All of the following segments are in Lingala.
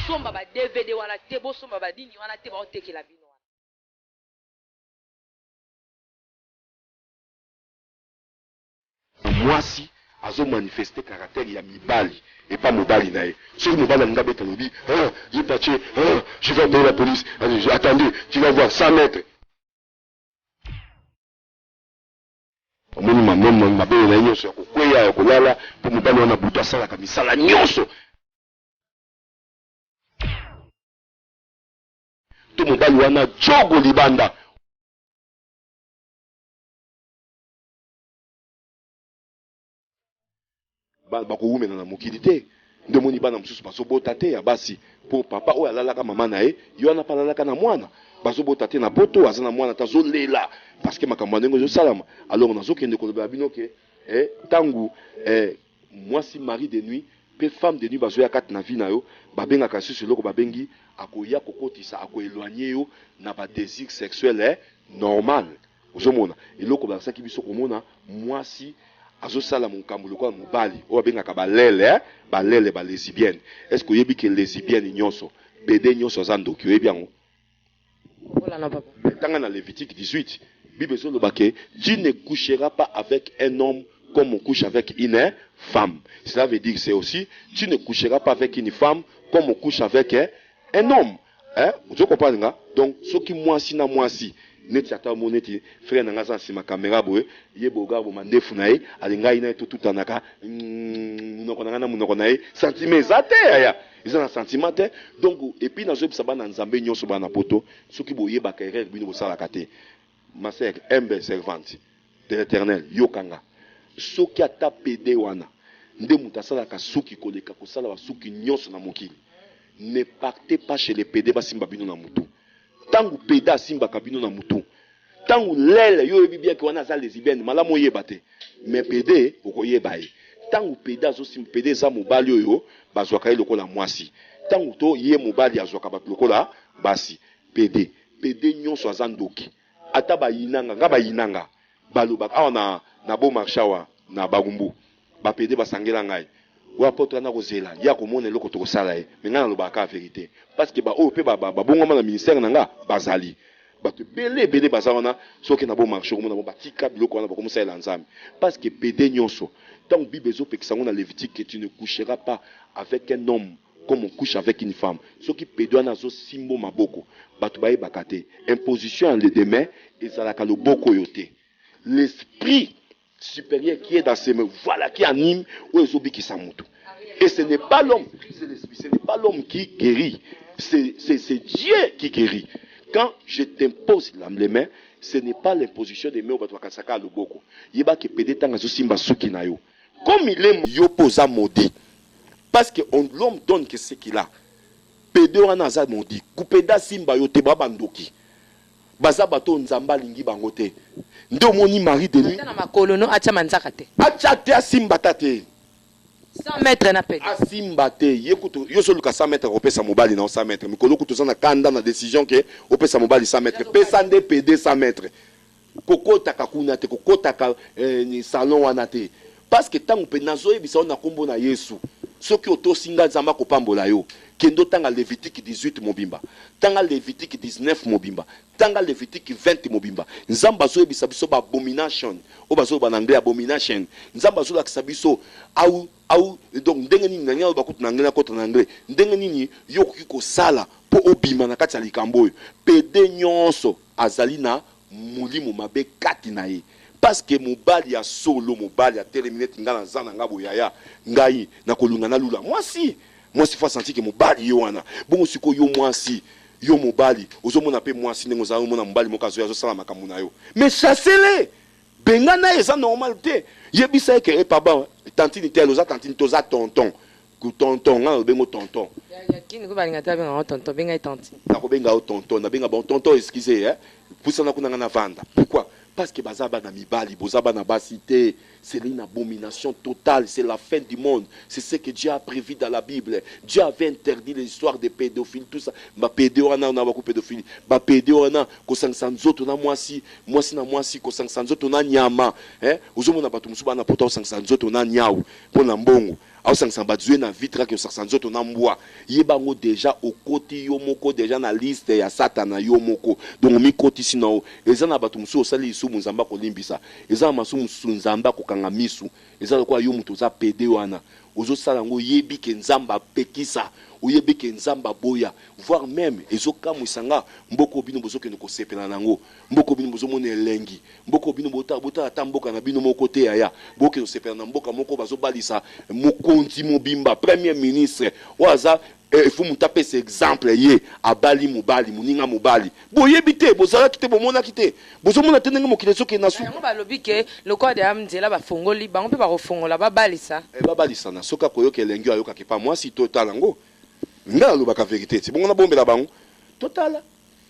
somba ba DVD wana te bo somba ba dini wana te ba otekela bino. Moi si azo manifester caractère ya mibali et pas mobali nae. Sur mobali nga beta lobi, j'ai patché, je vais appeler la police. Attendez, tu vas voir 100 mètres. Omoni mamono mabele na nyonso ya kokweya ya kolala po mobali wana butu asalaka misala nyonso. To mobali wana jogo libanda. Bakoumena na mokili te nde moni bana mosusu bazobota te ya basi po papa oyo alalaka mama na ye yo wana pa alalaka na mwana bazobota te na poto aza na mwana tazolela parce que makambo ndenge ezosalama. Alors nazokende kolobela bino ke tangu mwasi mari de nuit pe femme de nuit bazoya kati na vie na yo babengaka susu eloko babengi akoya kokotisa akoéloigner yo na ba désir sexuel normal. Ozomona eloko basaki biso komona mwasi azosala monkambo lokola mobali oyo abengaka balele balele ba lesbienne. Est-ce que oyebi ke lesbienne nyonso bede nyonso aza ndoki oyebi yango? Tanga na Lévitique 18 Bible ezoloba ke tu ne coucheras pas avec un homme comme on couche avec une femme. Cela veut dire c'est aussi tu ne coucheras pas avec une femme comme on couche avec un homme. Vous comprenez? Donc ce qui mwasi na mwasi neti ata moneti frère nanga za sima caméra boye yeboga bo mandefu nae alinga ina to tutanaka munoko nanga na munoko nae sentiment zate ya ils ont un sentiment donc et puis nazo bisaba na nzambe nyonso bana poto soki boye ba carrière bino bosala kate ma sœur humble servante de l'Éternel yokanga soki ata pede wana nde mutasala ka soki koleka kosala ba soki nyonso na mokili ne partez pas chez les pede basimba bino na mutu. Tangu peda simba kabino na mutu. Tangu lele yo yebi bien que wana za lesbienne malamu yebate. Mais pede okoyeba ye. Tangu peda zo simba pede za mobali oyo bazwaka ye lokola mwasi. Tangu to ye mobali azwaka bat lokola basi. Pede nyonso azandoki. Ata ba yinanga ngaba yinanga. Balobaka awa na bo marshawa na bagumbu. Ba pede basangela ngai. Ou apôtre na kozela ya komona eloko to kosala ye mais ngana lobaka vérité parce que ba o pe ba bongoma na ministère nanga bazali bato belé bazana soki na bo marché komona ba tika biloko wana ba komusa ela nzambe parce que pédé nyonso donc bible ezo pekisa ngona Lévitique que tu ne coucheras pas avec un homme comme on couche avec une femme soki pédé wana zo simbo maboko bato baye bakate imposition en les mains ezalaka loboko yote l'esprit supérieur qui est dans ses mains, voilà qui anime ou ezobiki samutu. Et ce n'est pas l'homme, ce n'est pas l'homme qui guérit, c'est Dieu qui guérit. Quand je t'impose les mains, ce n'est pas l'imposition des mains au batwakasaka loboko. Yeba ke pede tanga zo simba suki na yo. Comme il est yopoza maudit, parce que l'homme donne que ce qu'il a. Pede wana za maudit, kupeda simba yo te babandoki. Baza bato nzamba lingi bangote. Ndo moni mari de nuit. Na makolono acha manzaka te. Acha te asimba tate. 100 mètres na pede. Asimba te. Yekuto yo soluka 100 mètres opesa mobali na 100 mètres. Mikolo kuto sana kanda na décision ke opesa mobali 100 mètres. Pesa nde pede 100 mètres. Kokota kakuna te kokota ka ni salon wana te. Parce que tangu pe nazo yebisa na kombo na Yesu. Soki oto singa nzamba kopambola yo. Kendo tanga Lévitique 18 mobimba. Tanga Lévitique 19 mobimba. Tanga Lévitique 20 mobimba. Nzamba zo yebisa biso ba abomination. O bazo ba anglais abomination. Nzamba zo la kisabiso au donc ndenge nini nanya ba kutu na anglais kota na anglais. Ndenge nini yokoki ko sala po obima na kati ya likambo. Pede nyonso azali na mulimo mabe kati na ye. Parce que mobali ya solo mobali ya terminate ngana zana ngabo yaya ngai na kolunga na lula. Moi si fa senti que mobali yo wana. Bongo siko yo mwasi yo mobali ozomona pe mwasi ndengo za mona mobali mokazo ya zo sala makambo na yo. Mais chassez-les. Bengana eza normalité. Yebisa ke papa tantini telo za tantini toza tonton. Ku tonton nga bengo tonton. Ya kini ko balinga ta benga tonton benga tantini. Na ko benga tonton na benga bon tonton excusez Poussa na kuna na vanda. Pourquoi? Parce que bazaba na mibali, bozaba na basité, c'est une abomination totale, c'est la fin du monde. C'est ce que Dieu a prévu dans la Bible. Dieu avait interdit l'histoire des pédophiles, tout ça. Ba pédéona na beaucoup pédophilie. Ba pédéona ko sansanzoto na mwasi na mwasi ko sansanzoto na nyama. Ozomo na batu musuba na pota sansanzoto na nyau pona mbongo. au sang samba zwe na vitra que ça nzoto na mbwa yebango déjà au côté yo moko déjà na liste ya satana yo moko donc mi côté sino eza na bato musu osali isu munzamba ko limbisa eza masu musu nzamba ko kanga misu eza kwa yo mutu za pede wana ozo sala ngo yebi ke nzamba pekisa oyebi ke nzamba boya voire même ezoka musanga mboko bino bozo ke ko sepela nango mboko bino bozo mona elengi mboko bino bota ata mboka na bino moko te ya boke no sepela na mboka moko bazo balisa mokonzi mobimba premier ministre waza il faut mu taper cet exemple ye abali mobali muninga mobali boyebi te bozala kite bomona kite bozo mona tenenge mokile soki na su yango balobi ke lokwa de amzela bafongoli bango pe bakofongola babalisa babalisa na soka koyoka elengi ayoka ke pa moi si total ngo nga lobaka vérité ti bongo na bombela bango total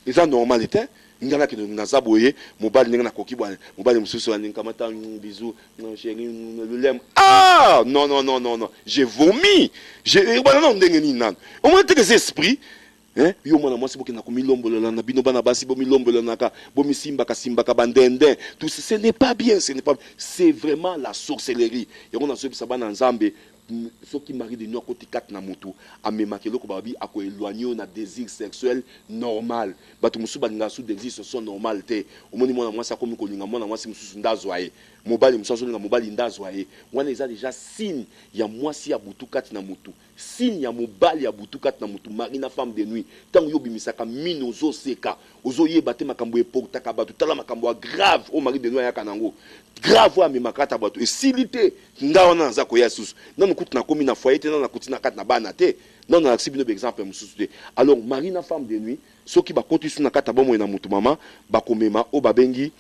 eza normalité ngana ke naza boye mobali ninga na koki bwana mobali mususu wa ninga kamata bisou non chéri le lem ah non non non non non j'ai vomi j'ai bwana non ndenge ni nan au moins te que esprit hein yo mwana mwasi boke na komilombola na bino bana basi bo milombola naka bo misimba ka bandende tout ce n'est pas bien ce n'est pas c'est vraiment la sorcellerie yango na so bisa bana nzambe ce qui marie de nous à côté 4 na mutu amemaki loko babi ako éloigner na désir sexuel normal batu musu balinga sous désir sexuel normal te omoni mwana mwasi akomi kolinga mwana mwasi mususu ndazwa ye mobali mususu linga mobali ndazwa ye wana eza déjà signe ya mwasi ya butu 4 na mutu signe ya mobali ya butu 4 na mutu mari na femme de nuit tango yo bimisaka mino zo seka ozo yeba te makambo epokta ka batu tala makambo grave o mari de nuit ayaka nango grave wa memakata batu esilité ngaona nza ko ya susu nanu kutu na komi na foyer te nanu kuti na kata na bana te nanu na sibino exemple mususu te alors mari na femme de nuit soki ba konti suna kata bomo na mutu mama bakomema o babengi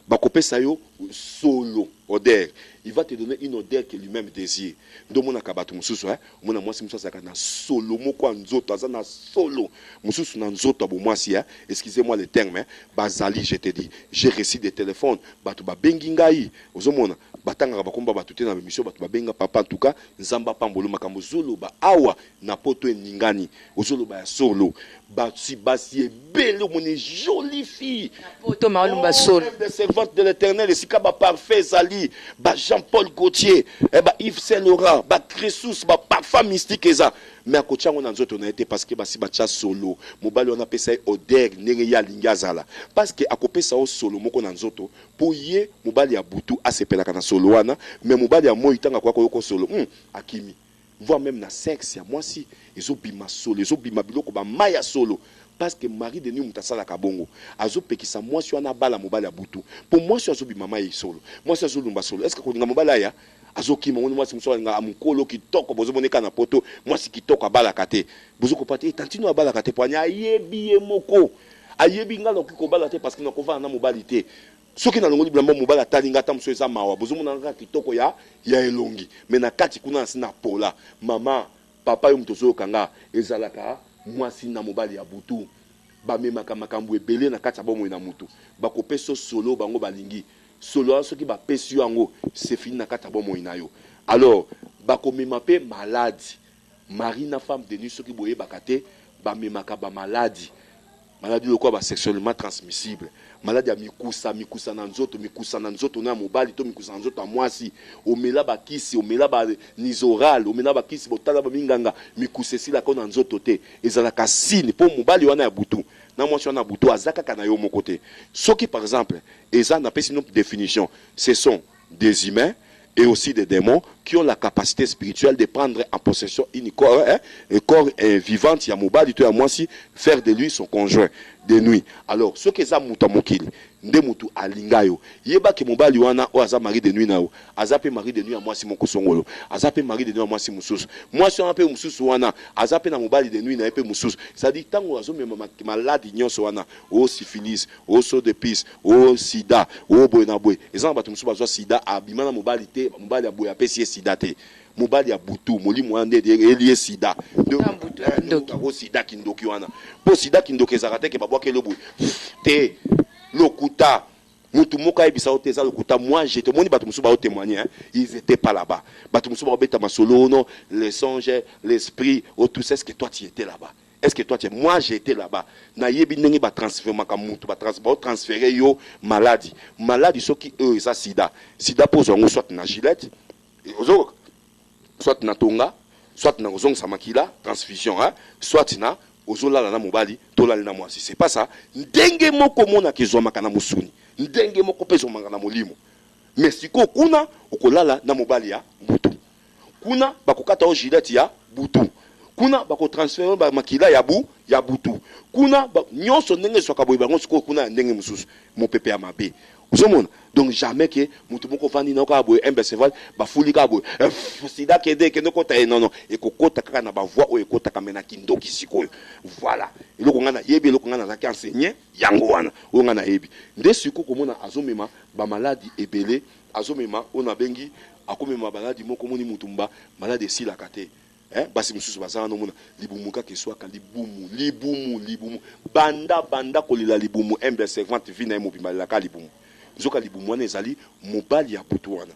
bakopesa yo solo odeur il va te donner une odeur que lui-même désire ndomona ka batu mususu mona mwasi mususu aka na solo moko nzoto aza na solo mususu na nzoto abo mwasi excusez-moi le terme bazali je te dis j'ai reçu des téléphones batu babengi ngai ozomona batanga bakomba batu te na émission batu babenga papa en tout cas nzamba pambolo makambo zolo ba awa na poto eningani ozolo ba solo basi ebele moni jolie fille poto maolumba solo des servantes de l'Éternel et sikaba parfait zali ba Jean-Paul Gaultier ba Yves Saint Laurent ba Crésus ba parfum mystique eza mais akochango na nzoto na été parce que basi ba cha solo mobali on appelle ça odeur ndenge ya lingazala parce que akopesa o solo moko na nzoto pour ye mobali ya butu asepelaka na solo wana mais mobali ya moi tanga kwa ko solo akimi voire même na sexe ya mwasi ezobima solo ezobima biloko ba maya solo parce que mari de nuit mutasala kabongo azopekisa mwasi wana bala mobali ya butu pour mwasi azobima maya solo mwasi azolumba solo est-ce que kolinga mobali aya azokima ngoni mwasi muso nga amukolo kitoko bozoboneka na poto mwasi kitoko abala kate bozoko pate tantino abala kate poanya yebi ye moko ayebi ngalo kiko bala te parce que nakova na mobali te soki na longoli blambo mobali atalinga ta muso eza mawa bozomona nga kitoko ya elongi mais na kati kuna na pola mama papa yo mtozo kanga ezalaka mwasi na mobali ya butu bamemaka makambo ebele na kati ya bomo na mutu bakopesa solo bango balingi solo soki bapesi yango c'est fini na kati ya bomo na yo alors bakomema pe maladie mari na femme de nuit soki boye bakate bamemaka ba maladie lokwa ba sexuellement transmissible maladie ya mikusa na nzoto na mobali to mikusa na nzoto ya mwasi omela bakisi omela ba nizoral omela bakisi botala ba minganga mikusa esila ko na nzoto te ezalaka signe po mobali wana ya butu na mwasi wana butu azaka kana yo moko te soki par exemple eza na pesi notre définition ce sont des humains et aussi des démons qui ont la capacité spirituelle de prendre en possession un corps vivant, il y a mobali, tu as moi si faire de lui son conjoint de nuit. Alors, ce que ça muta mokili, nde mutu alingayo. Yeba ke mobali wana o aza mari de nuit na o. Azape mari de nuit à moi si moko songolo. Azape mari de nuit à moi si mususu. Moi si on appelle mususu wana, azape na mobali de nuit na epe mususu. Ça dit tango azo mema maladi nyonso wana, o syphilis, o so de pis, o sida, o boy na boy. Ezan batu mususu bazwa sida abimana mobali te, mobali ya boy apesi sida te. Mobali ya butu moli mwande de elie sida donc sida kindoki wana po sida kindoki ezakate ke babwa ke lobu te lokuta mutu moka ebisa oteza lokuta moi j'étais moni batu musu ba témoigner ils étaient pas là-bas batu musu ba beta masolo non les songes l'esprit ou tout ça, est-ce que toi tu étais là-bas? Est-ce que toi tu es? Moi j'étais là-bas na yebi ndenge ba transférer makamutu ba transférer yo maladie soki eux ça sida pose en soit na Gillette soit na tonga, soit na ozong samakila, transfusion, hein, soit na ozolala na mobali, tolala na mwasi. C'est pas ça. Ndenge moko mona kezomaka na musuni. Ndenge moko pezomaka na molimo. Mais siko kuna okolala na mobali ya butu. Kuna bakokata o gilette ya butu. Kuna bako transférer ba makila ya butu. Kuna nyonso ndenge soka boy bango siko kuna ndenge mususu mo pepe ya mabe. Uzomona. Donc jamais que mutu moko vandi na ka boy embeseval ba fuli ka boy. Sida kede ke ndoko ta non ekokota kaka na ba voix o ekota kamena kindoki sikoyo. Voilà. Eloko ngana yebi eloko ngana zaki enseigner yango wana. O ngana yebi. Nde siko komona azomema ba maladie ebele azomema ona bengi akomema baladi moko moni mutumba malade sila kate. Basi mususu bazana no mona libumu ka keswaka libumu banda kolila libumu MB50 vina e mobimba la ka libumu nzoka libumu wana ezali mobali ya butu wana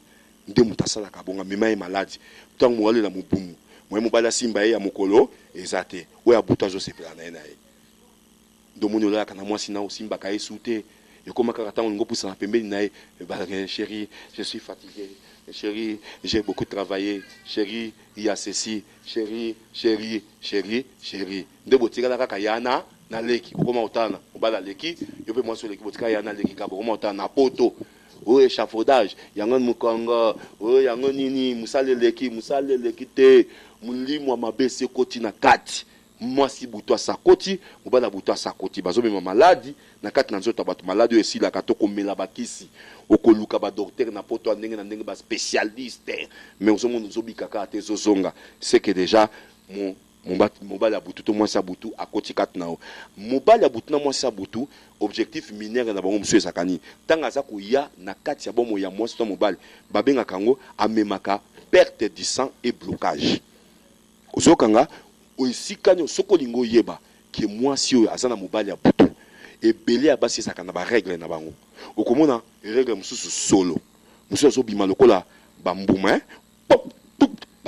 nde mutasala ka bonga mema e maladi tango mwale la mubumu mwe mobali asimba ya mokolo ezate we ya butu azo sepela na ye ndo moni ola kana mwasi na osimba ka esute yokoma kaka tango ngo pusa na pembeni na ye chérie je suis fatigué. Chérie, j'ai beaucoup travaillé. Chérie, il y a ceci. Chérie. Nde botika la kaka yana na leki. Okoma otana, obala leki. Yope mwaso leki botika yana leki kabo. Okoma otana na poto. O échafaudage. Yangon mukanga. O yangon nini. Musale leki te. Mulimu wa mabese koti na kati. Mwasi butu asakoti, mobala butu asakoti. Bazo mema maladi. Na kati na nzoto batu maladi esi la katoko mela bakisi. Okoluka ba docteur na poto ndenge na ndenge ba spécialiste mais ozomo nzobi kaka te zozonga c'est que déjà mobali ya butu to mwasi ya butu akoti kati nao mobali ya butu na mwasi ya butu objectif minere na bango musu ezakani tanga za koya na kati ya bomo ya mwasi to mobali babenga kango amemaka perte du sang et blocage ozokanga oisikani sokolingo yeba ke mwasi oyo azana mobali ya butu ebele ya basi ezakana ba règle na bango okomona règle mususu solo mususu so bima lokola bambuma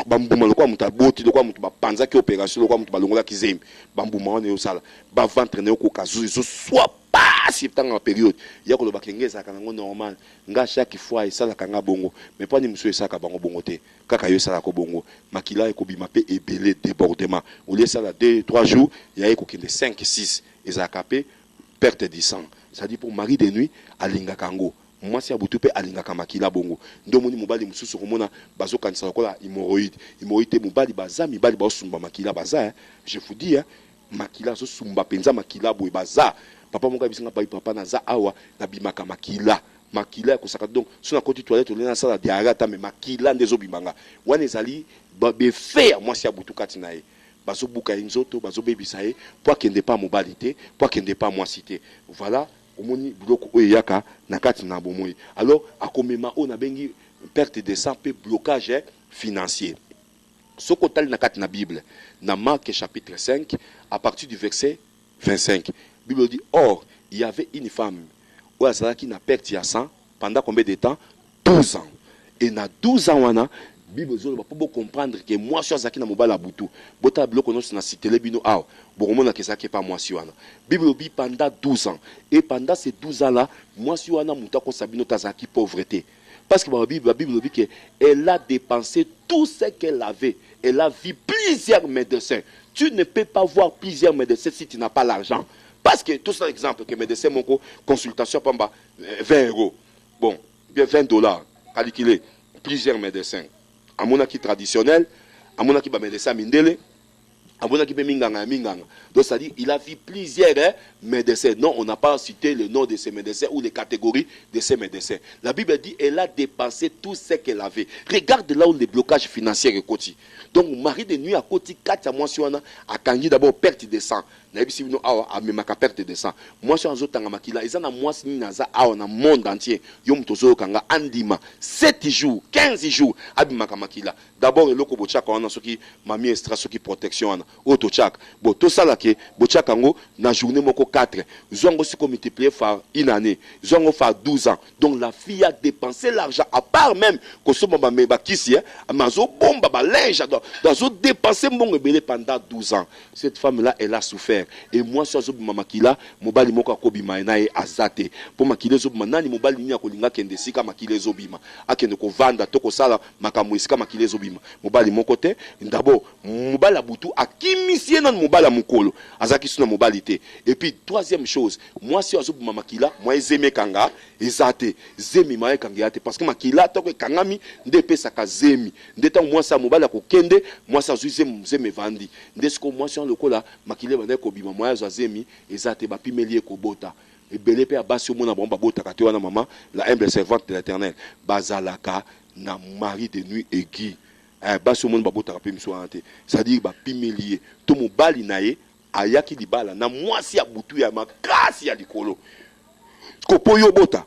bambuma lokola muta boti lokola mutu bapanza ki opération lokola mutu balongola kizembe bambuma wana yo sala ba ventre ne ko kazu zo soit pas si tanga période ya ko lo bakengeza kana ngo normal nga chaque fois esala kanga bongo mais pas ni mususu esaka bango bongo te kaka yo sala ko bongo makila e ko bima pe ebele débordement au lieu sala 2-3 jours ya e ko kende 5-6 ezaka pe perte du sang. C'est-à-dire pour mari de nuit, alinga kango. Moi, si abutu pe alinga kamakila bongo. Ndo moni mobali mususu komona bazo kanisa kola hémorroïde. Hémorroïde mobali baza mibali ba sumba makila baza. Je vous dis makila so sumba penza makila boy baza. Papa monga bisinga pa papa na za awa na bimaka makila. Makila ko saka donc so na koti toilette on na sala diarrhée mais makila ndezo bimanga. Wana ezali be faire moi si abutu katina ye. Bazo buka inzoto bazo bebisa ye pour qu'il n'ait pas mobalité pour qu'il n'ait pas moi cité voilà omoni biloko oyaka na kati na bomoi alors akomema o na bengi perte de sang pe blocage financier soko tali na kati na Bible na Marc chapitre 5 à partir du verset 25 Bible dit or il y avait une femme où elle qui n'a perdu à sang pendant combien de temps 12 ans et na 12 ans wana Bible zolo ba pour comprendre que moi sur zaki na mobala butu bota bloko no na cité le bino aw bokomona ke zaki pas moi sur wana Bible bi pendant 12 ans et pendant ces 12 ans là moi sur wana muta ko sabino tazaki pauvreté parce que la Bible dit que elle a dépensé tout ce qu'elle avait elle a vu plusieurs médecins tu ne peux pas voir plusieurs médecins si tu n'as pas l'argent parce que tout ça exemple que médecin mon consultation pamba 20 €, bon bien $20 calculé plusieurs médecins à mon acquis traditionnel, à mon acquis médecin mindele, à mon acquis minganga. Donc ça dit, il a vu plusieurs médecins. Non, on n'a pas cité le nom de ces médecins ou les catégories de ces médecins. La Bible dit, elle a dépensé tout ce qu'elle avait. Regarde là où les blocages financiers est côté. Donc mari de nuit à côté 4 mois sur a kangi d'abord perte de sang. Na bisi no a même perte de sang. Moi sur nzo tanga makila, ezana moi sini naza a na monde entier. Yom tozo kanga andima 7 jours, 15 jours abimaka makila. D'abord eloko bochaka wana soki mami extra soki protection wana. Auto chak. Bo to sala ke bochaka ngo na journée moko 4. Zongo si multiplié par une année. Zongo par 12 ans. Donc la fille a dépensé l'argent à part même que so mama me bakisi mazo bomba ba linge dans dépenser mon rebelle pendant 12 ans. Cette femme là elle a souffert. frère. Et moi, si je makila, mobali moko akobima na e azate. Pour makile zobima nani mobali ni akolinga kende sika makile zobima. Akende ko vanda toko sala makambo esika makile zobima. Mobali moko te. D'abord, mobali abutu akimisie nan mobali mukolo. Azaki suna mobali te. Et puis troisième chose, moi si azobima makila, moi ezeme kanga ezate. Zemi ma kanga te parce que makila toko kangami nde pesa ka zemi. Nde tant moi ça mobali akokende, moi ça zeme vandi. Nde ce que moi si on le kola makile bande ko bima moi azemi ezate ba pimelie ko bota. Et belé pe abasi mona bomba bota ka te wana mama, la humble servante de l'Éternel. Bazalaka na mari de nuit aiguë. Basi monde babota pe msoante. C'est-à-dire ba pimelie. To mobali nae ayaki libala na mwasi ya butu ya makasi ya likolo. Ko poyo bota.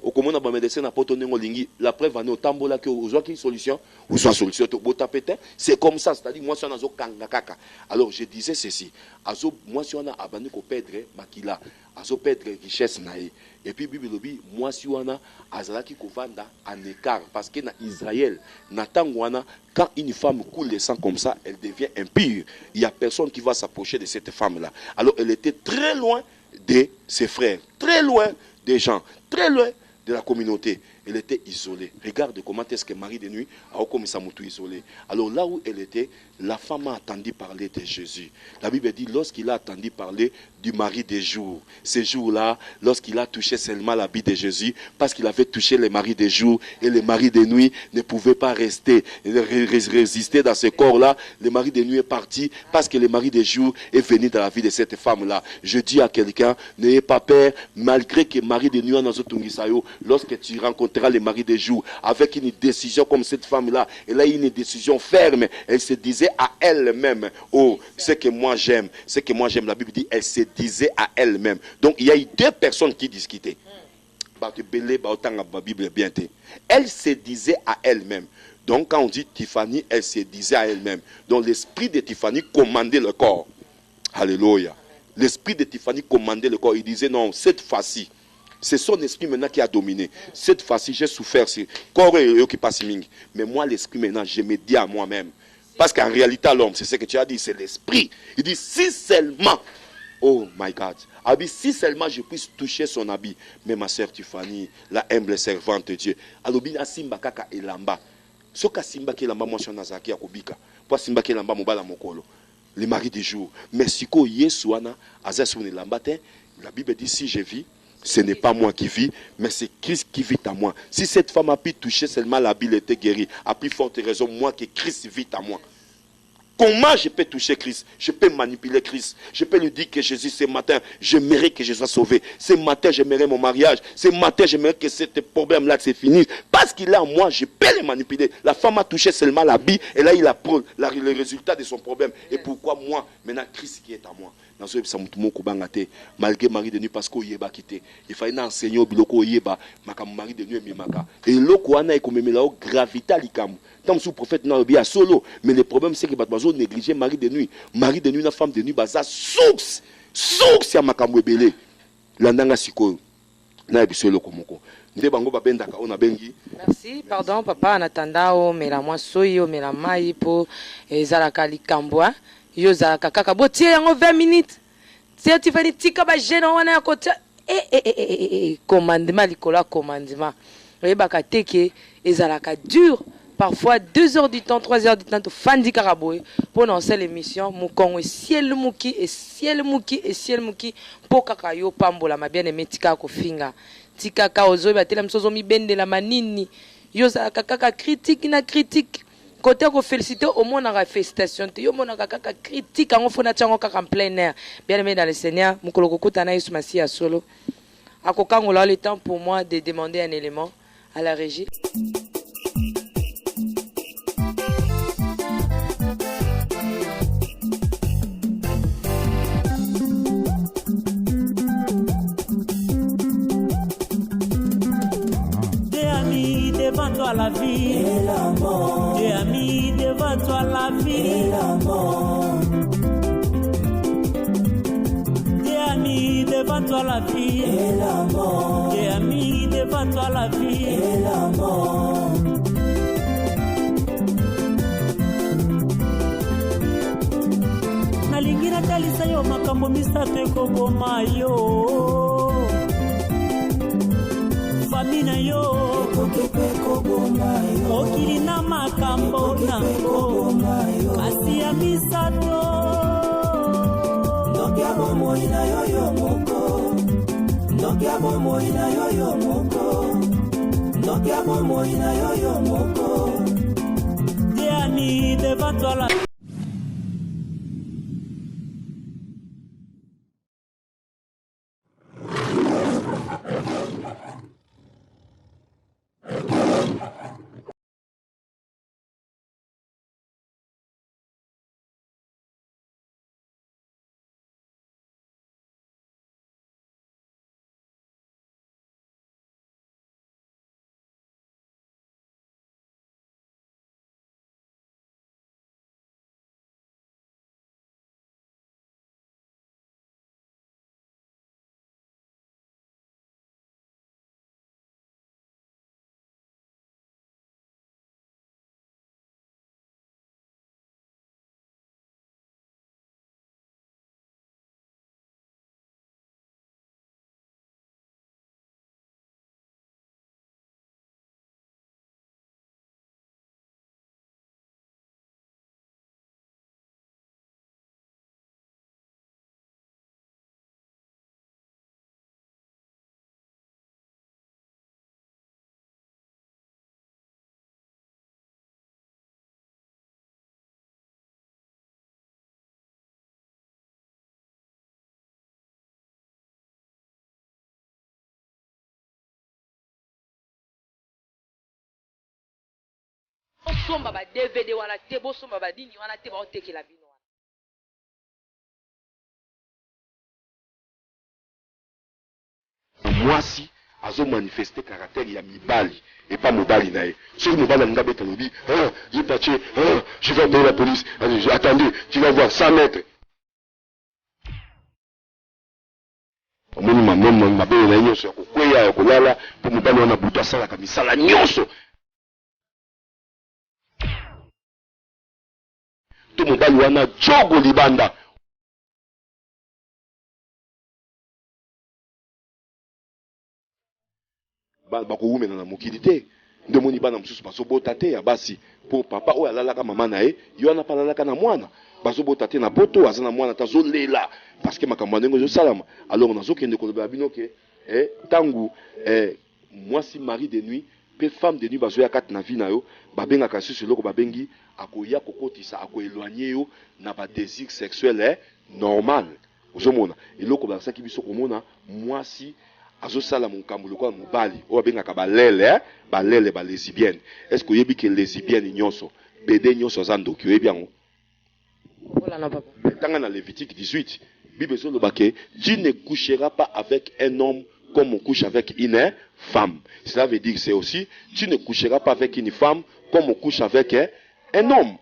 Okomona ba médecin na poto nengo lingi, la preuve ane otambola ke ozwa ki solution, ozwa solution to bota pété, c'est comme ça, c'est-à-dire moi si on azo kanga kaka. Alors je disais ceci, azo moi si on a abandonné ko perdre makila, azo perdre richesse nae. Et puis Bible lobi moi si on a azalaki ko vanda en écart parce que na Israël, na tangwana quand une femme coule le sang comme ça, elle devient impure. Il y a personne qui va s'approcher de cette femme-là. Alors elle était très loin de ses frères, très loin des gens, très loin de la communauté. Elle était isolée. Regarde comment est-ce que Marie de nuit a commencé à moutou isolée. Alors là où elle était, la femme a entendu parler de Jésus. La Bible dit, lorsqu'il a entendu parler du mari des jours, ces jours-là, lorsqu'il a touché seulement l'habit de Jésus, parce qu'il avait touché les maris des jours et les maris de nuit ne pouvaient pas rester, résister dans ce corps-là. Le mari de nuit est parti parce que le mari des jours est venu dans la vie de cette femme-là. Je dis à quelqu'un, n'ayez pas peur, malgré que Marie de nuit en Azotungisayo, lorsque tu rencontreras le mari des jours avec une décision comme cette femme-là, elle a eu une décision ferme, elle se disait à elle-même, oh, ce que moi j'aime, la Bible dit, elle se disait à elle-même. Donc il y a eu deux personnes qui discutaient. Elle se disait à elle-même. Donc quand on dit Tiffany, elle se disait à elle-même. Donc l'esprit de Tiffany commandait le corps. Alléluia. L'esprit de Tiffany commandait le corps. Il disait non, cette fois-ci, c'est son esprit maintenant qui a dominé. Cette fois-ci, j'ai souffert. Mais moi, l'esprit maintenant, je me dis à moi-même. Parce qu'en réalité, l'homme, c'est ce que tu as dit, c'est l'esprit. Il dit, si seulement, oh my God, si seulement je puisse toucher son habit. Mais ma sœur Tiffany, la humble servante de Dieu, alors bien simba kaka elamba. Soka simba ki elamba moi nazaki akobika. Pour simba ki elamba mobala mokolo. Le mari du jour. Mais siko Yesu ana azasu ne lamba te. La Bible dit si je vis, ce n'est pas moi qui vis, mais c'est Christ qui vit à moi. Si cette femme a pu toucher seulement l'habit, elle était guérie. À plus forte raison, moi que Christ vit à moi. Comment je peux toucher Christ? Je peux manipuler Christ. Je peux lui dire que Jésus, ce matin, j'aimerais que je sois sauvé. Ce matin, j'aimerais mon mariage. Ce matin, j'aimerais que ce problème-là se finisse. Parce qu'il est en moi, je peux le manipuler. La femme a touché seulement l'habit. Et là, il a le résultat de son problème. Et pourquoi moi? Maintenant, Christ qui est à moi. Malgré Marie de nuit, parce qu'il yeba quitté. Il fallait enseigner au biloko yeba, makam Marie de nuit et mimaka. Et l'oko ana est comme la gravité à l'ikam. Tant que le prophète n'a pas solo, mais le problème c'est que Batbazo négligeait Marie de nuit. Marie de nuit, une femme de nuit, baza source à makam webele. Landanga siko. Na ebiso loko moko. Nde bango babendaka on a bengi. Merci, pardon papa, en attendant, mais la moi soyo, mais la maille pour ezalaka likamboa. Yoza kaka botie yango 20 minutes. C'est tu fais tika ba jeune wana ya côté commandement likola commandement. Oyebaka teke ezalaka dur. Parfois 2 heures du temps, 3 heures du temps to fandi karaboy pour lancer l'émission Mukongo ciel muki et ciel muki et ciel muki pour kaka yo pambola ma bien aimé tika ko finga. Tika ka ozo ba tela msozo mi bende la manini. Yoza kaka critique na critique. Côté qu'on félicite au monde en félicitations, yo mon kaka critique en fona tchango kaka en plein air. Bien aimé dans le Seigneur, mukolo kokutana Yesu Masia solo. Akokango là le temps pour moi de demander un élément à la régie. Devant toi la vie et la mort. Dieu a mis devant toi la vie et la mort. Dieu a mis devant toi la vie et la mort. Dieu a mis devant toi la vie et la mort. Nalingi natalisa yo makambo misato ekoboma yo fami na yo okili na makambo nango kasi ya misato ndokia bomoi na yo moko ndokia bomoi na yo moko ndokia bomoi na yo moko Diani devant toi la somba ba DVD wana te bo somba ba dini wana te ba otekela bino wana mwasi azo manifester caractère ya mibali et pas mobali nae sur mobali nga beta lobi j'ai taché je vais appeler la police attendez tu vas voir 100 mètres omoni mamono mabele na nyonso ya kokweya ya kolala po mobali wana butu asalaka misala nyonso to mobali wana jogo libanda bakoumena na mokili te nde moni bana mosusu bazobota te ya basi po papa oyo alalaka mama na ye yo wana palalaka na mwana bazobota te na poto aza na mwana tazolela parce que makambo ya ndenge ezosalama alors nazokende kolobela bino ke ntango mwasi mari de nuit pe femme de nuit bazoya kati na vie na yo babengaka susu eloko babengi akoya kokotisa akoéloigner yo na badésir sexuel normal ozomona eloko basaki biso komona mwasi azosala mokambo lokola mobali oyo abengaka balele ba lesbienne est-ce que oyebi ke lesbienne nyonso bede nyonso aza ndoki oyebi yango tanga na Lévitique 18 Bible ezoloba ke tu ne coucheras pas avec un homme comme on couche avec une femme. Cela veut dire c'est aussi tu ne coucheras pas avec une femme comme on couche avec un homme.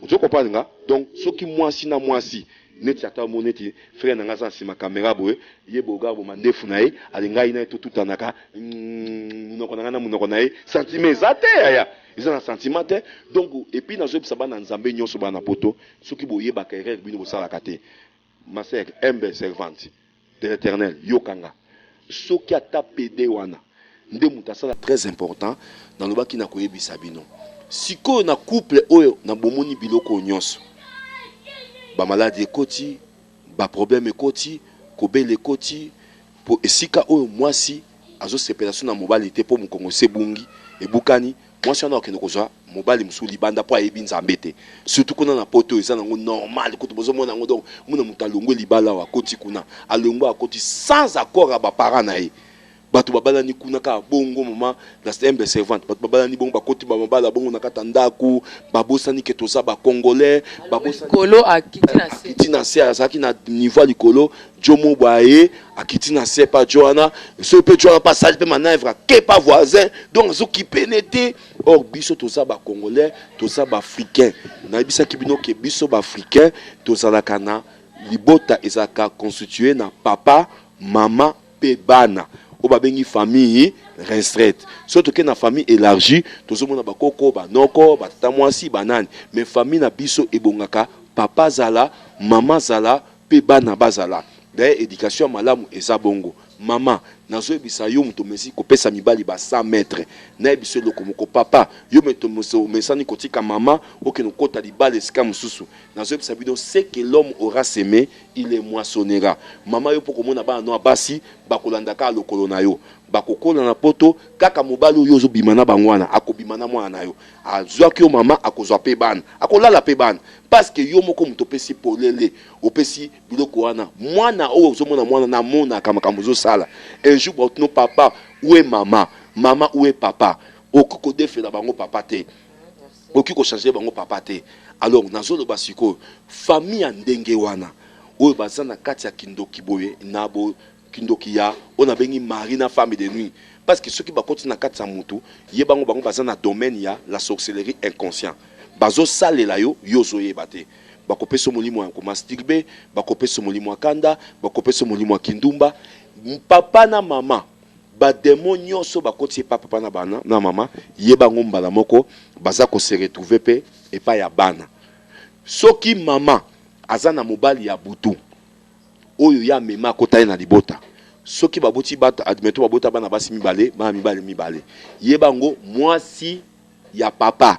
Vous comprenez? Donc ce qui mwasi na mwasi neti ata moneti frère na ngaza sima caméra boye yebo gabo mandefu nae alinga ina to tutanaka munoko na munoko nae sentiment zate ya ils ont sentiment te donc et puis na zo bisaba na nzambe nyonso bana poto soki boye ba carrière bino bosala kate ma sœur humble servante de l'Éternel yokanga soki ata pede wana nde mutasala très important dans le baki na koyebisa bino siko na couple oyo na bomoni biloko nyonso ba maladie ekoti ba problème ekoti kobele ekoti po esika oyo mwasi azosepela so na mobali te po mokongo sebungi ebukani mwasi wana okende kozwa mobali musu libanda po ayebi nzambe te surtout kuna na poto eza nango normal koto bozomona nango donc muna mutu alongwe libala wa koti kuna alongwe akoti sans accord ya baparent na ye bato babalani kuna ka bongo mama la humble servante bato babalani bongo bakoti ba mabala bongo na kata ndaku babosani ke toza ba congolais babosani kolo akiti na se azaki na niveau likolo jomo boye akiti na se pa joana so pe joana passage pe manœuvre ke pas voisin donc zo ki pénété or biso toza ba congolais toza ba africain na bisa ki bino ke biso ba africain toza la kana libota ezaka constitué na papa mama pe bana oba bengi famille restreinte surtout que na famille élargie tozomona bakoko banoko batata mwasi banani mais famille na biso ebongaka papa zala, maman zala, pe bana bazala. D'ailleurs, éducation malamu eza bongo. Maman, nazo ebisa yo muto mesi ko pesa mibali ba 100 mètres. Na ebiso loko moko papa, yo meto moso mesani kotika maman, oke no kota li bale ska mususu. Nazo ebisa bido c'est que l'homme aura semé, il est moissonnera. Maman yo poko mona ba no abasi, ba kolanda ka lokolo na yo. Bakokola na poto kaka mobali oyo bimana bangwana akobimana mwana yo azwa ki yo mama akozwa pe bana akolala pe bana parce que yo moko muto pesi polele opesi biloko wana mwana oyo ozomona mwana na mona kama kamuzo sala un jour botno papa ou mama mama ou papa okiko defela bango papa te okiko changer bango papa te alors nazolo basiko famille ndenge wana oyo bazana kati ya kindoki boye nabo kindoki ya on a bengi mari na femme de nuit parce que ceux qui bakoti na kati ya mutu yebango bango bazana domaine ya la sorcellerie inconscient bazo salela yo yozo yebate bakopesa molimo ya ko masturber bakopesa molimo ya kanda bakopesa molimo ya kindumba papa na mama ba démon nyonso bakoti papa na bana na mama yebango mbala moko baza ko se retrouver pe et pas ya bana soki mama azana mobali ya butu oyo ya mema kota na libota soki baboti bata admeto babota bana basi mibale ba mibale yebango mwasi ya papa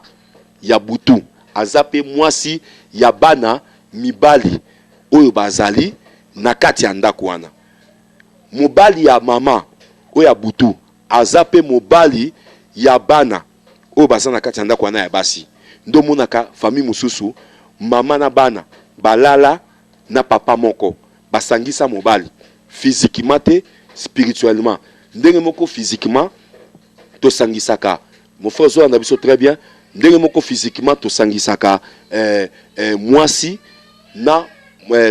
ya butu azape mwasi ya bana mibali oyo bazali na kati ya ndako wana mobali ya mama oyo ya butu azape mobali ya bana oyo bazana na kati ya ndako wana ya basi ndo monaka famille mususu mama na bana balala na papa moko basangisa mobali physiquement te spirituellement ndenge moko physiquement to sangisaka mon frère zo na biso très bien ndenge moko physiquement to sangisaka mwasi na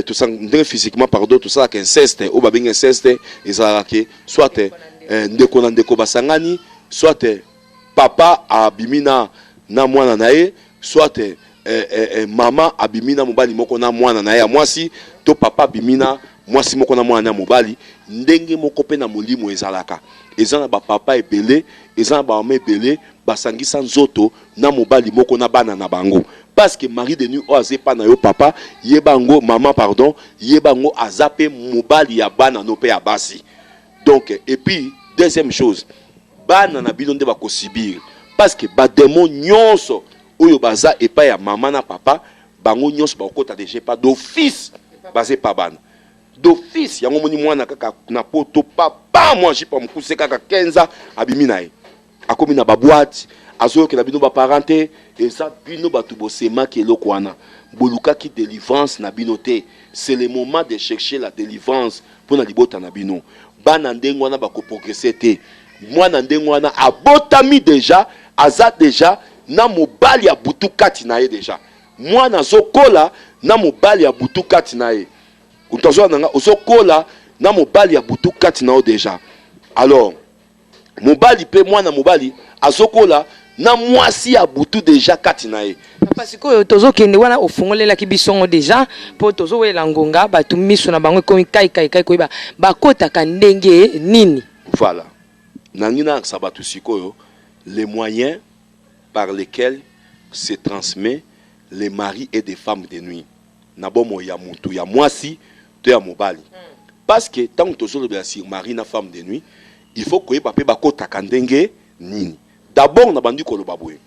to ndenge physiquement pardon to ça inceste o ba benga inceste ezalaka soit ndeko na ndeko basangani soit papa abimina na mwana na ye soit mama abimina mobali moko na mwana na ya mwasi to papa abimina mwasi moko na mwana na mobali ndenge moko pe na molimo ezalaka ezana ba papa ebele ezana ba mama ebele basangisa nzoto na mobali moko na bana na bango parce que mari de nuit o azepa na yo papa yebango mama pardon yebango azape mobali ya bana no pe ya basi donc et puis deuxième chose bana na bino nde bakosibir parce que ba démon nyonso oyo baza epa ya mama na papa bango nyonso bakota déjà pas d'office basé pa bana d'office yango moni mwana kaka na poto papa moi j'ai pas mukuse kaka 15 abimi na ye akomi na ba boîte azoyo ke na bino ba parenté eza bino batu bosema ke eloko wana boluka ki délivrance na bino te c'est le moment de chercher la délivrance pour na libota na bino bana ndengo wana bako progresser te mwana ndengo wana abotami déjà aza déjà na mobali ya butu kati na ye déjà mwana zokola na mobali ya butu kati na ye utazoa nanga ozokola na mobali ya butu kati na yo déjà alors mobali pe mwana mobali azokola na mwasi ya butu déjà kati na ye parce que tozo kende wana ofungolela ki bisongo déjà po tozo wela ngonga batu miso na bango komi kai ko ba kota ka ndenge nini voilà nangina sabatu sikoyo les moyens par lesquels se transmet les maris et des femmes de nuit nabomo ya mutu ya mwasi to ya mobali parce que tant que tozo le sur mari na femme de nuit il faut que ba pe ba kota ka ndenge nini d'abord na bandi ko lo baboye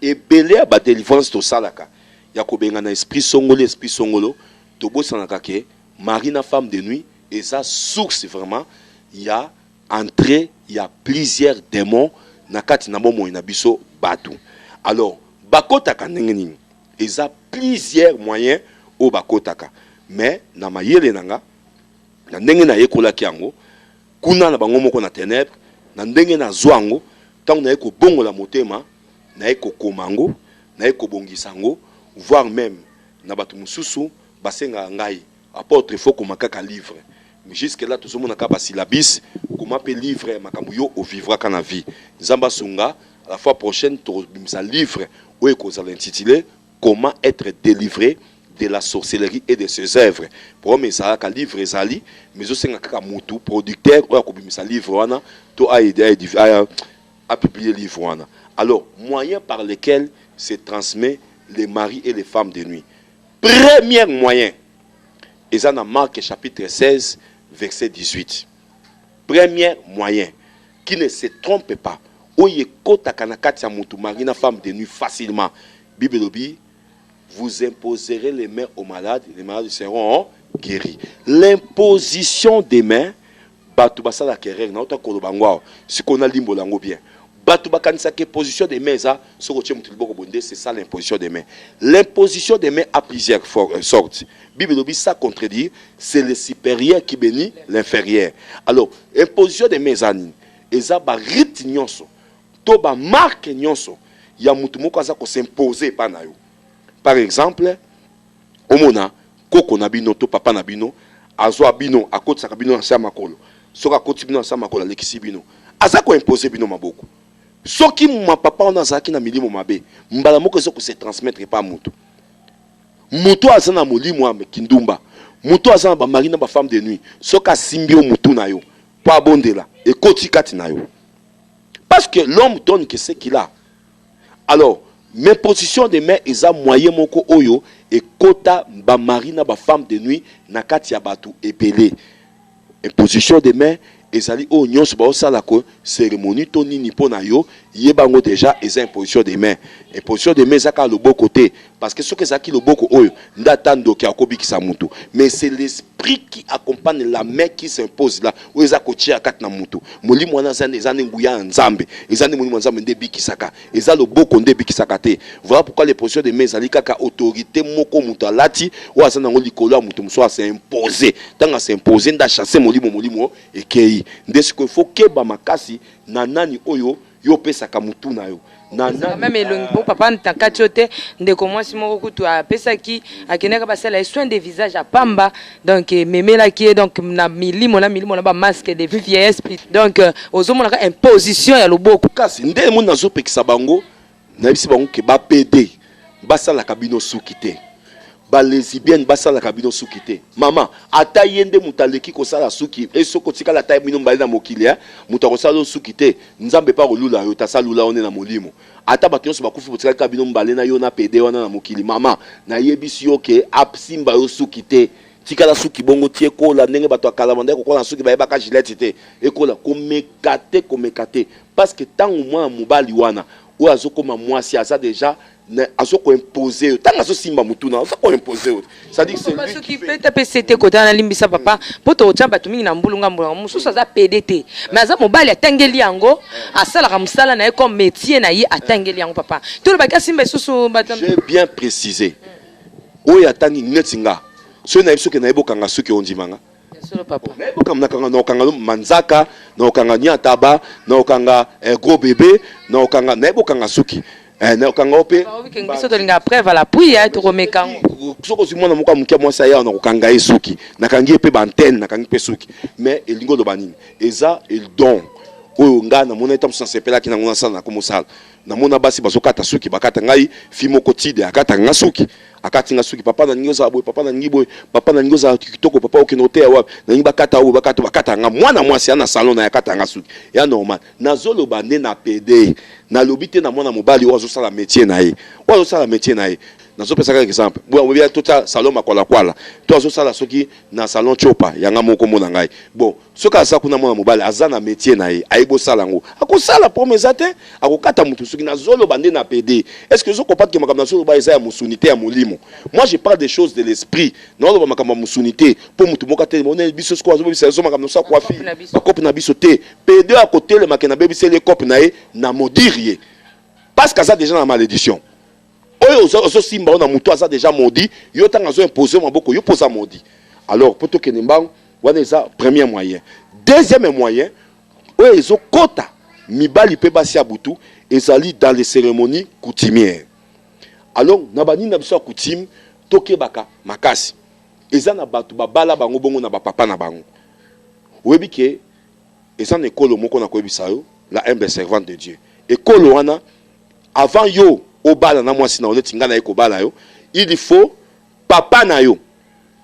et belé ba délivrance to salaka ya ko benga na esprit songolo to bosanaka ke mari na femme de nuit et ça source vraiment il y a entrée il y a plusieurs démons na kati na bomo na biso batu alors bakotaka ndenge nini eza plusieurs moyens o bakotaka mais na mayele nanga na ndenge na yekolaki yango kuna na bango moko na ténèbres na ndenge na zwango tant na yeko bongola motema na yeko komango na yeko bongisango voire même na batu mususu basenga ngai apôtre faut komakaka livre mais jusque là tout monde na syllabis comment peut livre makambo yo au vivra kana vie nzamba sunga à la fois prochaine to bimisa livre où est intitulé comment être délivré de la sorcellerie et de ses œuvres pour mais ça ka livre ezali mais aussi ngaka mutu producteur ou ko bimisa livre wana to a publié livre wana alors moyens par lesquels se transmet les maris et les femmes de nuit premier moyen. Et ça dans Marc chapitre 16, verset 18. Premier moyen. Qui ne se trompe pas. Oye kota kanakati ya mutu marina femme de nuit facilement. Bible dit, vous imposerez les mains aux malades, les malades seront guéris. L'imposition des mains, batu basala kerek na ota kolo bangwa. Si qu'on a limbo lango bien. Batu bakanisa ke position des mains ça, ce que tu mutu liboko bonde, c'est ça l'imposition des mains. L'imposition des mains a plusieurs sortes. Bible dit ça contredit, c'est le supérieur qui bénit l'inférieur. Alors, imposition des mains ani, eza ba rite nyonso. To ba marque nyonso. Ya mutu moko aza ko s'imposer pa na yo. Par exemple, omona koko na bino to papa na bino azwa bino akotisa bino na sa makolo. Soka koti bino na sa makolo lekisi bino. Aza ko imposer bino maboko. Soki ma papa on azaki na milimo mabe, mbala moko zo ko se transmettre pa mutu. Mutu aza na molimo ame kindumba. Mutu aza na ba mari na ba femme de nuit. Soka simbio mutu na yo. Po abondela et koti kati na yo. Parce que l'homme donne que ce qu'il a. Alors, mes positions de main, ils ont moyen moko oyo et kota ba marina ba femme de nuit na kati ya batu epelé. Imposition de main, ezali o nyonso ba osala ko cérémonie to nini pona yo yebango déjà eza imposition de main. Imposition de main zaka le beau côté parce que ce que zaki le boko oyo ndatando ki akobikisa mutu. Mais c'est l'esprit qui accompagne la main qui s'impose là. O eza ko tia kat na mutu. Molimo wana zane ezane nguya nzambe. Ezane molimo nzambe nde bikisaka. Eza le boko nde bikisaka te. Voilà pourquoi les positions de main zali kaka autorité moko mutu alati o azana ngo likolo mutu muso a s'imposer. Tanga s'imposer nda chasser molimo ekei. Nde ce qu'il faut que ba makasi na nani oyo yo pesa ka mutu na yo. Même elongo papa ntakatiote ndeko mwasi moko kutu apesa ki akeneka basala soin de visage à pamba donc memela ki donc na milimo na ba masque de vieil esprit donc ozomona ka imposition ya loboko kasi nde mo nazo pekisa bango na bisi bango ke ba PD basala kabino sukite ba lesbienne basala kabino sukite mama ata yende mutaleki ko sala suki e soko tikala ta bino mbali na mokili muta ko sala sukite nzambe pa kolula yo ta salula one na molimo ata ba kyonso bakufi botika kabino mbali na yo na PD wana na mokili mama na yebisi yo ke apsimba yo sukite tikala suki bongo tie kola ndenge bato akala manda ko kola suki ba yebaka gilette te e kola komekate parce que tangu mwa mobali wana ou azokoma mwasi aza déjà azoko imposer tant azo simba mutuna azoko imposer ça dit que c'est lui qui peut taper c'était côté na limbisa papa poto chamba tumingi na mbulunga mususu aza PDT mais aza mobali atangeli yango asala ka musala na comme métier na ye atangeli yango papa to le baka simba susu batam j'ai bien précisé oya tangi netinga so na biso ke na eboka nga suki ondimanga sur le papa na eboka na okanga manzaka na okanga nyataba na okanga gros bébé na okanga na eboka nga suki na okanga ope biso to linga preuve à l'appui to remekango soko simona moka mukia mwasa ya na okanga esuki na kangi pe ba antenne na kangi pe suki mais elingo lo banini eza el don oyo nga na mona etam sansepela ki na ngona sana ko mosala na mona basi bazokata suki bakata ngai fimo kotide akata nga suki akati nga suki papa na nyoza boy papa na ngiboy papa na nyoza kitoko papa okinote ya wapi na ngiba kata o bakata nga mwana mwasi ana salon na yakata nga suki ya normal na zolo bande na PD na lobite na mwana mobali wazo sala métier na ye wazo sala métier na ye nazo pesa ka exemple bo webia tota salon makola kwala to azo sala soki na salon chopa yanga moko mona ngai bon soka asa kuna mwana mobali azana métier na ye aibo sala ngo akosala promesa te akokata mutu soki na zolo bande na PD est-ce que zo comprendre que makamna zolo ba eza ya musunité ya molimo moi je parle des choses de l'esprit non lo makamna musunité pour mutu mokate mona biso sko azo bisa zo makamna sa kwa fi ba cop na biso te PD à côté le makena bebi c'est les cop na ye na modirie parce que ça déjà na malédiction oyo ozo simba on a mutu aza déjà maudit yo tanga zo imposer maboko yo posa maudit alors poto kenemba wana eza premier moyen deuxième moyen oyo ezo kota mibali pe basi abutu ezali dans les cérémonies coutumières alors na bani na biso coutume toke baka makasi eza na batu babala bango bongo na ba papa na bango oyebi ke eza na ekolo moko na koyebisa yo la humble servante de Dieu ekolo wana avant yo obala na mwasi na oneti ngana eko bala yo il faut papa na yo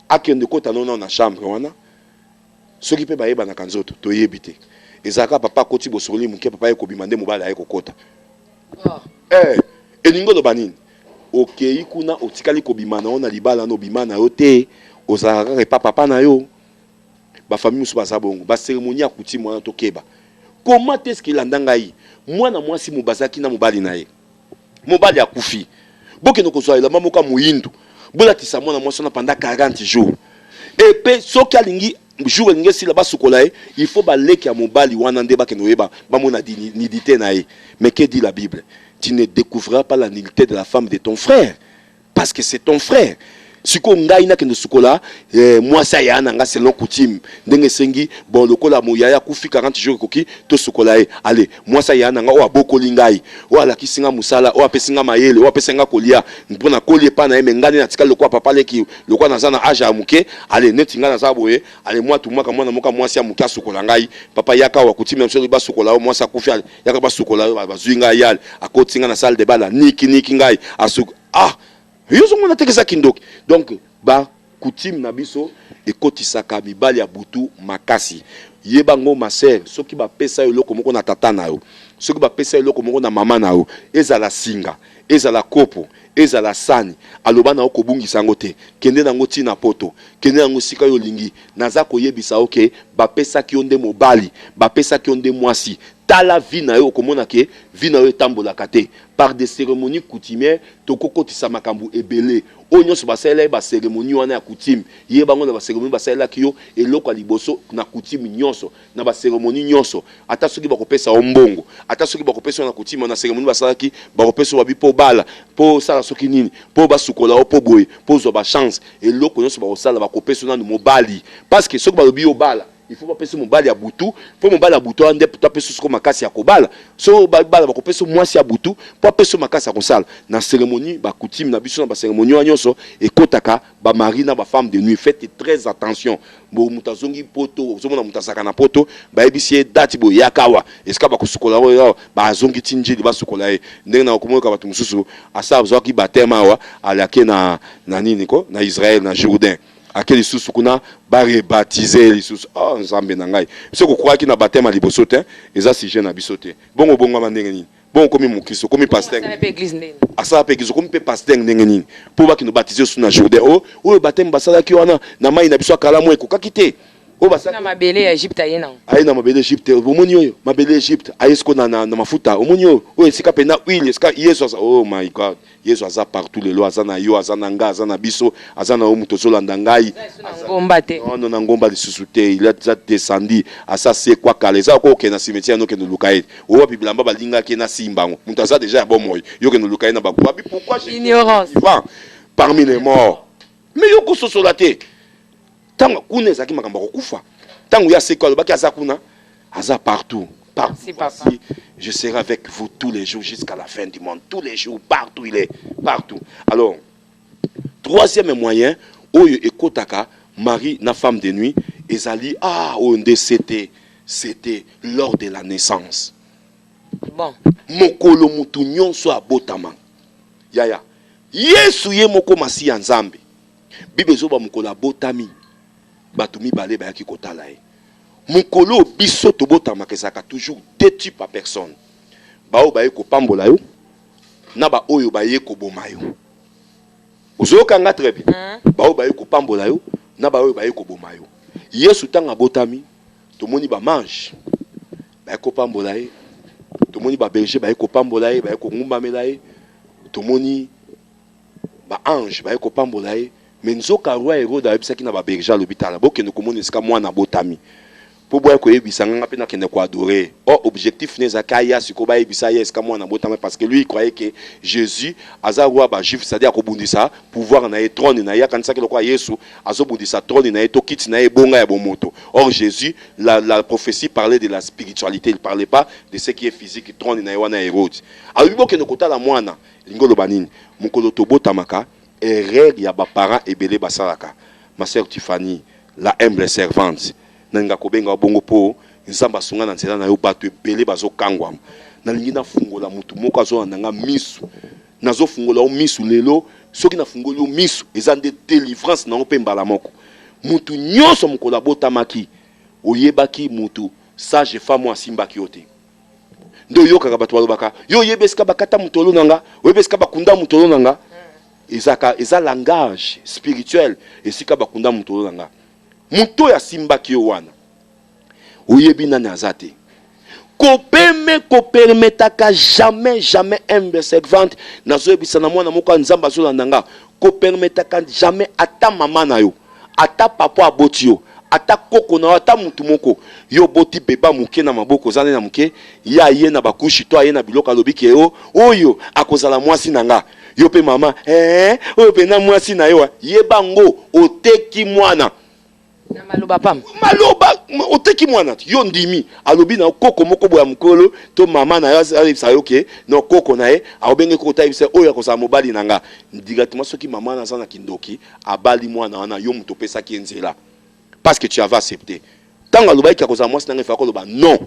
akende kota nona na chambre wana soki pe bayeba na kanzoto to yebite ezaka papa koti bosoli muke papa eko bimande mobala eko kota elingo lo banini okei kuna otikali kobimana ona libala no bimana yo te ozalaka repa papa na yo ba famille musu baza bongo ba cérémonie ya coutume wana tokeba comment est-ce qu'il andanga yi mwana mwasi mubazaki na mobali na ye mobali akufi bokeno kozwa ela mamoka muindu bolatisa mwana mwasi na pendant 40 jours et pe soki alingi jour elingi sila basukola ye il faut baleki ya mobali wana nde bakeno yeba bamona nudité na ye. Mais que dit la Bible? Tu ne découvriras pas la nudité de la femme de ton frère parce que c'est ton frère. Siko ngai na kendo sukola moi ça ya nanga selon coutume ndenge sengi bon lokola moyaya kufi 40 jours koki to sukola e allez moi ça ya nanga o abokoli ngai o ala kisinga musala o apesinga mayele o apesinga kolia mpona kolie pa na ngani na tika lokwa papa leki lokwa na zana age amuke allez netinga na zaboye allez moi tumaka mwana moka moi sia muka sukola ngai papa yaka wa coutume mso ba sukola o moi ça kufi yaka ba sukola ba zuinga yal akotinga na salle de bal niki ngai asuk ah yozo mona tekesa kindoki donc ba coutume na biso ekotisaka mibali ya butu makasi yebango ma sœur soki ba pesa yo loko moko na tata na yo soki ba pesa yo loko moko na mama na yo ezala singa ezala kopo ezala sani aloba na okobungisa ngo te kende nango tina poto kende nango sika yo lingi naza koyebisa oke ba pesa ki onde mobali ba pesa ki onde mwasi tala vie na yo komona ke vie na yo tambola kate par des cérémonies coutumières tokokotisa makambu ebele onyo so basela ba cérémonie wana ya coutume yebango na ba cérémonie basela kiyo eloko liboso na coutume nyonso na ba cérémonie nyonso ata soki bakopesa ombongo ata soki bakopesa na coutume na cérémonie basala ki bakopesa wabi po bala po sala soki nini po basukola o po boye po zo ba chance eloko nyonso bakosala bakopesa na mobali parce que soki balobi o bala il faut pas penser mon bal ya butu pour mon bal ya butu ande pour taper sur makasi ya kobala so bal ba ko penser mwasi ya butu pour penser makasi ya kosala na cérémonie ba coutume na biso na ba cérémonie nyonso ekotaka ba mari na ba femme de nuit faites très attention bo mutazongi poto ozomona mutasaka na poto ba ebisie date bo yakawa eska ba kosukola wa ba zongi tinji ba sukola e ndenge na komoka batu mususu asa zoki batema wa alake na nini ko na Israël na Jourdain akeli susu kuna bare baptiser lisusu oh nzambe na ngai so ko croire ki na baptême liboso te eza sujet na bisote bongo mandenge nini bon komi mukristo komi pasteur asa pe église komi pe pasteur ndenge nini po ba ki no baptiser su na Jourdain o baptême basala ki wana na mai na biso kala mo ekokaki te o basala na mabele ya Egypte ayena ayi na mabele Egypte omoni oyo mabele Egypte ayesko na mafuta omoni oyo esika pena huile esika Yesu oh my god Yesu aza partout les lois azana yo azana nga azana biso azana o muto zolanda ngai ngomba te non na ngomba lisusu te il a déjà descendu asa se kwa kale za ko ke na cimetière no ke no lukaye o wa bibilamba balinga ke na simbango muto aza déjà bon moyo yo ke no lukaye na bakwa pourquoi ignorance parmi les morts mais yo ko sosola te tango kuna ezaki makambo kokufa tango ya se ko baki aza kuna aza partout. Partout. Je serai avec vous tous les jours jusqu'à la fin du monde. Tous les jours, partout il est. Partout. Alors, troisième moyen, oyo ekotaka, mari na femme de nuit, ezali, onde c'était lors de la naissance. Bon. Mokolo mutu nyonso abotama. Yaya. Yesu ye moko masi ya nzambe. Bible zo ba mokolo abotami. Batumi bale ba yaki kotala ye. Mukolo biso tobotama kezaka toujours deux types à personne. Bao baye ko pambola yo na ba oyo baye ko boma yo. Ozoka nga très bien. Bao baye ko pambola yo na ba oyo baye ko boma yo. Yesu tanga botami tomoni ba mange. Baye ko pambola ye. Tomoni ba berger baye ko pambola ye, baye ko ngumba melaye. Tomoni ba ange baye ko pambola ye. Mais nzoka roi Hérode abisaki na ba berger l'hôpital. Bokeno komoni eska mwana botami. Pour boire que ebisa nga pena kende ko adorer. Objectif nezaka ya sikoba ebisa yes ka mwana botama parce que lui il croyait que Jésus aza roi ba juif c'est-à-dire ko bundisa pouvoir na trône na ya kanisa ke lokwa Yesu azo bundisa trône na to kiti na bonga ya bomoto. Or Jésus la prophétie parlait de la spiritualité, il parlait pas de ce qui est physique trône na wana Hérode. Alors bibo kende kota la mwana lingolo banini mukolo to botamaka erreur ya ba parents ebele basalaka. Ma sœur Tiffany, la humble servante nanga kobenga bongo po nzamba sunga na nzela na yo bato ebele bazo kangwa na lingi na fungola mutu moko azo nanga misu nazo fungola o misu lelo soki na fungola o misu ezande délivrance na opemba la moko mutu nyonso mukola botamaki oyebaki mutu sage femme asimbaki yote ndo yo kaka bato balobaka yo yebeska bakata mutolo nanga oyebesika bakunda mutolo nanga eza langage spirituel esika bakunda muto langa muto ya simbaki wana oyebi nani azate kopermetaka jamais un servante nazoyebisa na mwana moko nzamba azolanda nga kopermetaka jamais ata mama na yo ata papa aboti yo ata koko na ata mutu moko yo boti beba muke na maboko zane na muke ya ye na bakushi to aye na biloko alobi ke oyo akozala mwasi na nga yo pe mama oyo pe na mwasi na yo ye bango oteki mwana na maloba pam maloba oteki mwana yo ndimi alobi na koko moko boya mukolo to mama na yo alibisa yo ke no koko na ye aobenge koko ta ibisa oyo akozala mobali na nga directement soki mama na sana kindoki abali mwana wana yo muto pesa ki nzela parce que tu avais accepté tant aloba ki akozala mwasi na nga fa ko loba non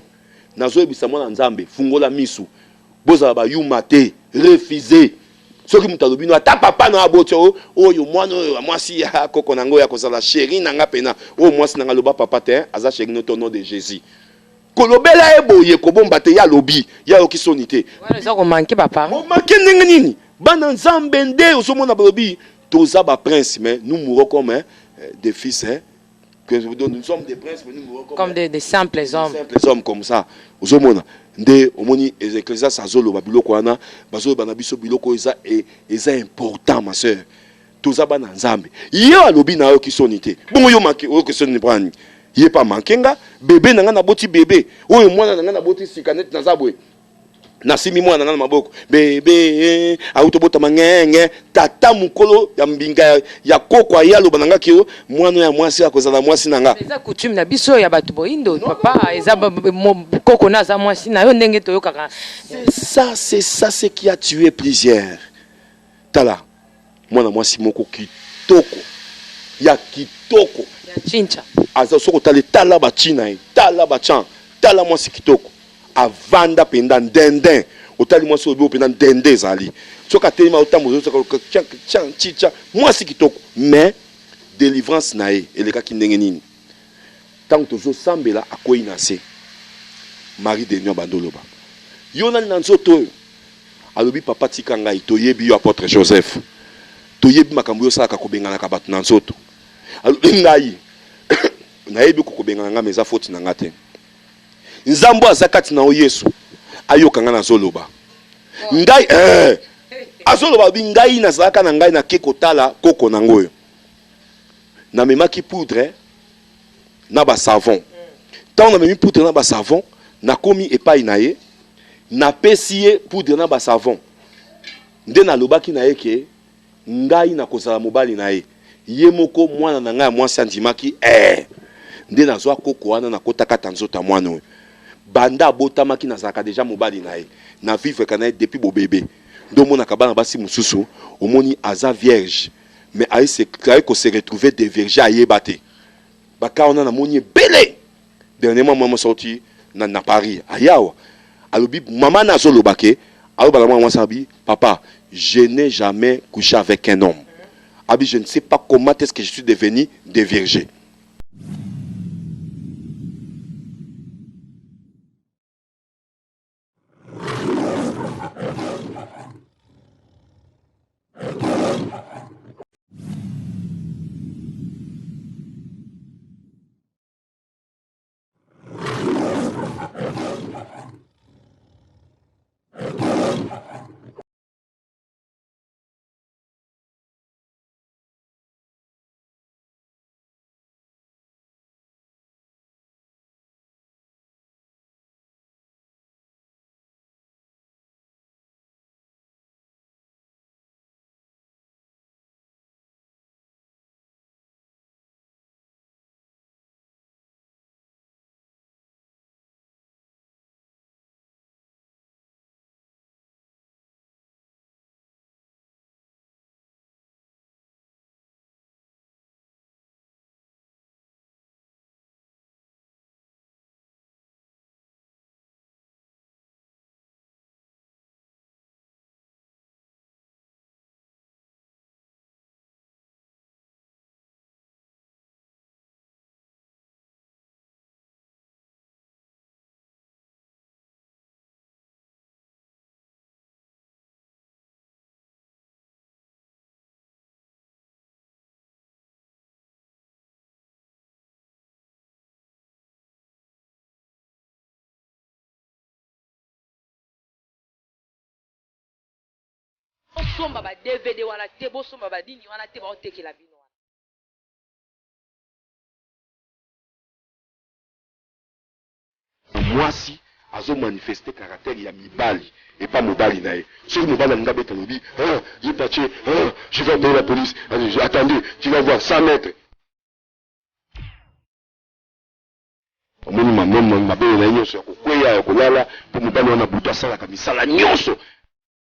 nazo ebisa mwana nzambe fungola misu bozala ba yuma te refuser soki mutalobino ata papa na abotio oyo mwana oyo mwasi ya koko nango ya kozala chéri nanga pena o mwasi nanga loba papa te aza chéri no ton nom de Jésus kolobela eboye kobomba te ya lobi ya okisoni te wana za ko manquer papa o manquer ndenge nini bana nzambe nde osomona balobi toza ba prince mais nous mourons comme des fils que nous sommes des princes mais nous mourons comme des simples hommes comme ça osomona nde omoni Ecclésias azoloba biloko wana bazoloba na biso biloko eza important ma sœur toza bana nzambe yo alobi na yo kisoni te bongo yo manke o kisoni brani ye pa mankenga bébé nanga na boti bébé oyo mwana nanga na boti sikanet na zabwe na simi mwana nanga na maboko bébé autobota mangenge tata mukolo ya mbinga ya koko ya loba nanga kio mwana ya mwasi akozala mwasi nanga eza coutume na biso ya bato boindo papa eza koko na za mwasi na yo ndenge to yokaka c'est ça ce qui a tué plusieurs tala mwana mwasi moko kitoko ya chincha aza soko tala ba china tala ba chan tala mwasi kitoko avanda penda ndenden otali mwasi obi penda ndende zali soka telema otambo soka chicha mwasi kitoko mais délivrance na ye eleka kindenge nini tant tozo sambela akoyi na se Marie de Nyon bandoloba yona na nzoto alobi papa tika ngai toyebi yo apôtre Joseph toyebi makambo yo sala ka kobengana ka batu na nzoto alobi ngai nayebi ko kobengana nga meza faute na ngate nzambo azakati na o Yesu ayokanga na zoloba ngai azoloba bi ngai na zaka na ngai na kekotala koko na ngoyo na memaki poudre na ba savon tant na memi poudre na ba savon na komi epai na ye na pesiye poudre na ba savon nde na lobaki na ye ke ngai na kozala mobali na ye ye moko mwana na ngai mwasi andimaki nde nazwa koko wana na kotaka tanzota mwana oyo banda botamaki na zaka déjà mobali na ye na vivre kana depuis bo bébé ndo mona kabana basi mususu omoni aza vierge mais ayi se retrouver des vierges ayebate baka ona na moni belé dernièrement maman sorti na Paris ayawa alobi maman na zolobake aloba la maman sabi papa je n'ai jamais couché avec un homme abi je ne sais pas comment est-ce que je suis devenu déviergé. somba ba DVD wana te bo somba ba dini wana te ba otekela bino. Moi si azo manifester caractère ya mibali et pas mobali nae. Si mobali a ngabé talobi, j'ai patché, je vais appeler la police. Attendez, tu vas voir 100 mètres. Omoni mamono mabe na nyonso ya kokweya ya kolala po mobali wana buta sala ka misala nyonso